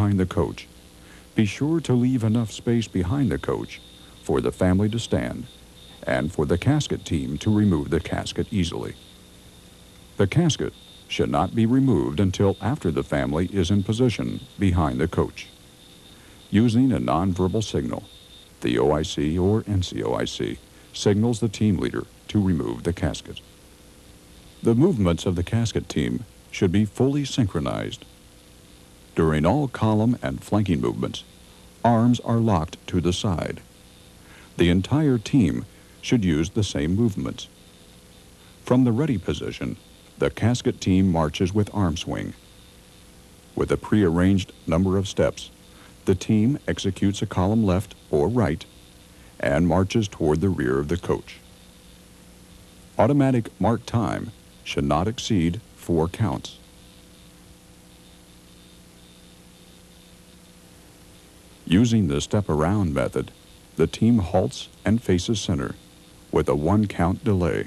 behind the coach. Be sure to leave enough space behind the coach for the family to stand and for the casket team to remove the casket easily. The casket should not be removed until after the family is in position behind the coach. Using a nonverbal signal, the OIC or NCOIC signals the team leader to remove the casket. The movements of the casket team should be fully synchronized. During all column and flanking movements, arms are locked to the side. The entire team should use the same movements. From the ready position, the casket team marches with arm swing. With a prearranged number of steps, the team executes a column left or right and marches toward the rear of the coach. Automatic mark time should not exceed 4 counts. Using the step-around method, the team halts and faces center with a 1-count delay.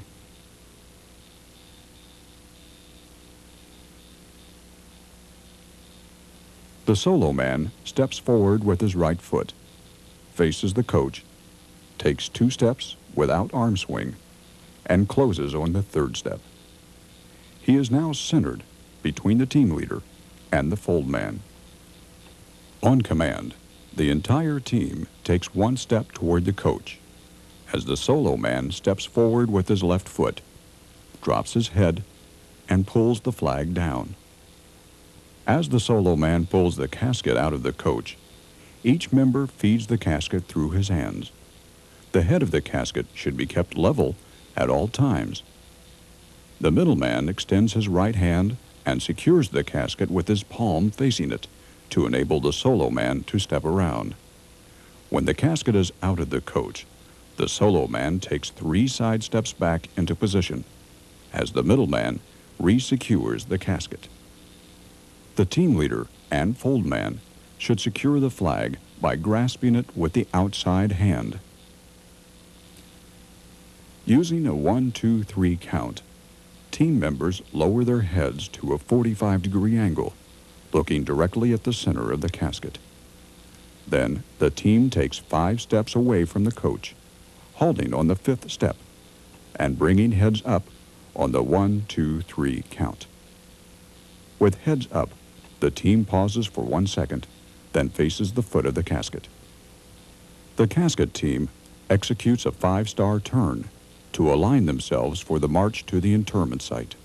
The solo man steps forward with his right foot, faces the coach, takes 2 steps without arm swing, and closes on the 3rd step. He is now centered between the team leader and the fold man. On command, the entire team takes 1 step toward the coach as the solo man steps forward with his left foot, drops his head, and pulls the flag down. As the solo man pulls the casket out of the coach, each member feeds the casket through his hands. The head of the casket should be kept level at all times. The middleman extends his right hand and secures the casket with his palm facing it to enable the solo man to step around. When the casket is out of the coach, the solo man takes 3 side steps back into position as the middleman re-secures the casket. The team leader and fold man should secure the flag by grasping it with the outside hand. Using a 1-2-3 count, team members lower their heads to a 45-degree angle, looking directly at the center of the casket. Then the team takes 5 steps away from the coach, halting on the 5th step, and bringing heads up on the 1-2-3 count. With heads up, the team pauses for 1 second, then faces the foot of the casket. The casket team executes a 5-star turn to align themselves for the march to the interment site.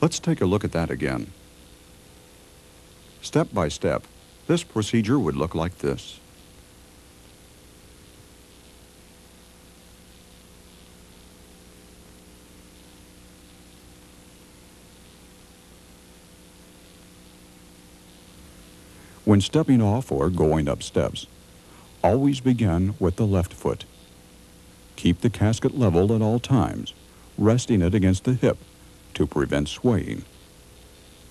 Let's take a look at that again. Step by step, this procedure would look like this. When stepping off or going up steps, always begin with the left foot. Keep the casket level at all times, resting it against the hip to prevent swaying.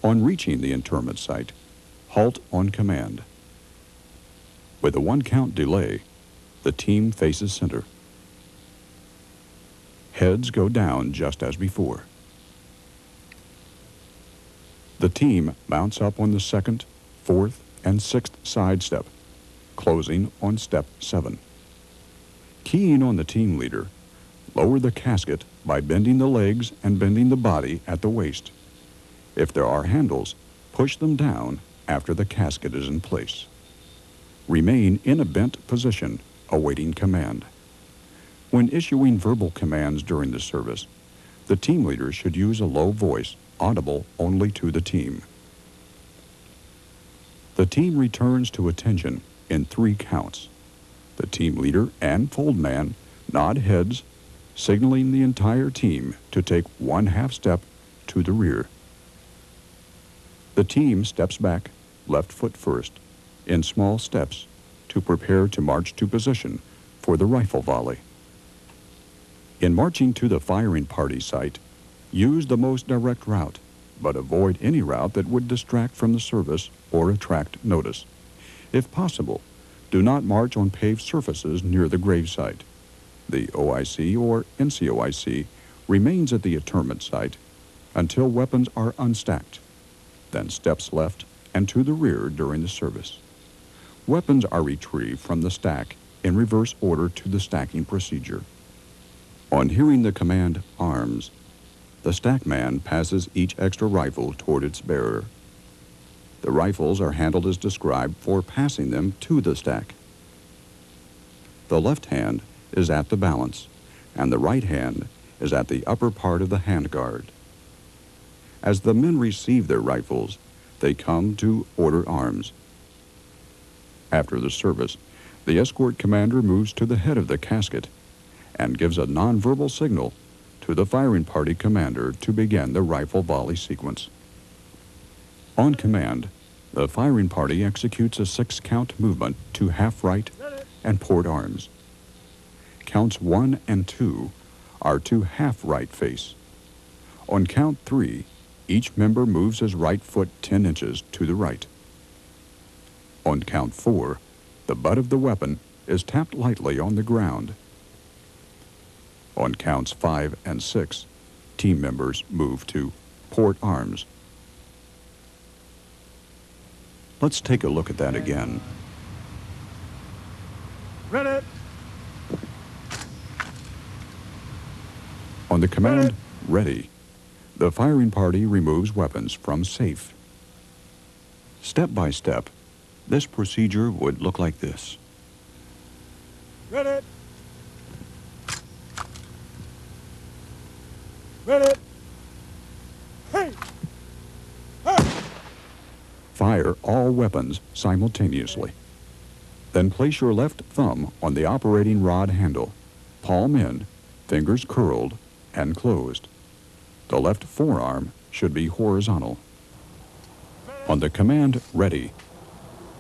On reaching the interment site, halt on command. With a 1-count delay, the team faces center. Heads go down just as before. The team mounts up on the 2nd, 4th, and 6th side step, closing on step 7. Keying on the team leader, lower the casket by bending the legs and bending the body at the waist. If there are handles, push them down after the casket is in place. Remain in a bent position, awaiting command. When issuing verbal commands during the service, the team leader should use a low voice, audible only to the team. The team returns to attention in 3 counts. The team leader and fold man nod heads, signaling the entire team to take 1/2 step to the rear. The team steps back, left foot first, in small steps to prepare to march to position for the rifle volley. In marching to the firing party site, use the most direct route, but avoid any route that would distract from the service or attract notice. If possible, do not march on paved surfaces near the gravesite. The OIC or NCOIC remains at the interment site until weapons are unstacked, then steps left and to the rear during the service. Weapons are retrieved from the stack in reverse order to the stacking procedure. On hearing the command, "Arms," the stack man passes each extra rifle toward its bearer. The rifles are handled as described for passing them to the stack. The left hand is at the balance, and the right hand is at the upper part of the handguard. As the men receive their rifles, they come to order arms. After the service, the escort commander moves to the head of the casket and gives a nonverbal signal to the firing party commander to begin the rifle volley sequence. On command, the firing party executes a 6-count movement to half right and port arms. Counts 1 and 2 are to half right face. On count 3, each member moves his right foot 10 inches to the right. On count 4, the butt of the weapon is tapped lightly on the ground. On counts 5 and 6, team members move to port arms. Let's take a look at that again. Ready. On the command, "Ready," the firing party removes weapons from safe. Step by step, this procedure would look like this. Ready. Ready. Hey. Hey. Fire all weapons simultaneously. Then place your left thumb on the operating rod handle, palm in, fingers curled and closed. The left forearm should be horizontal. On the command, "Ready,"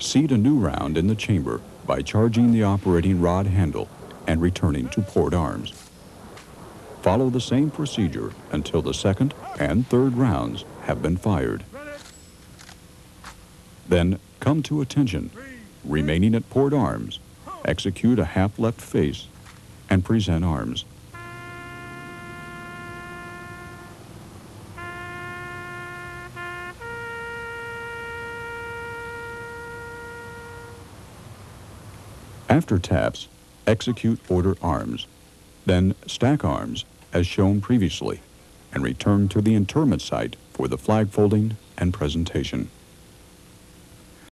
seat a new round in the chamber by charging the operating rod handle and returning to port arms. Follow the same procedure until the second and third rounds have been fired. Then come to attention, remaining at port arms, execute a half left face, and present arms. After taps, execute order arms, then stack arms as shown previously, and return to the interment site for the flag folding and presentation.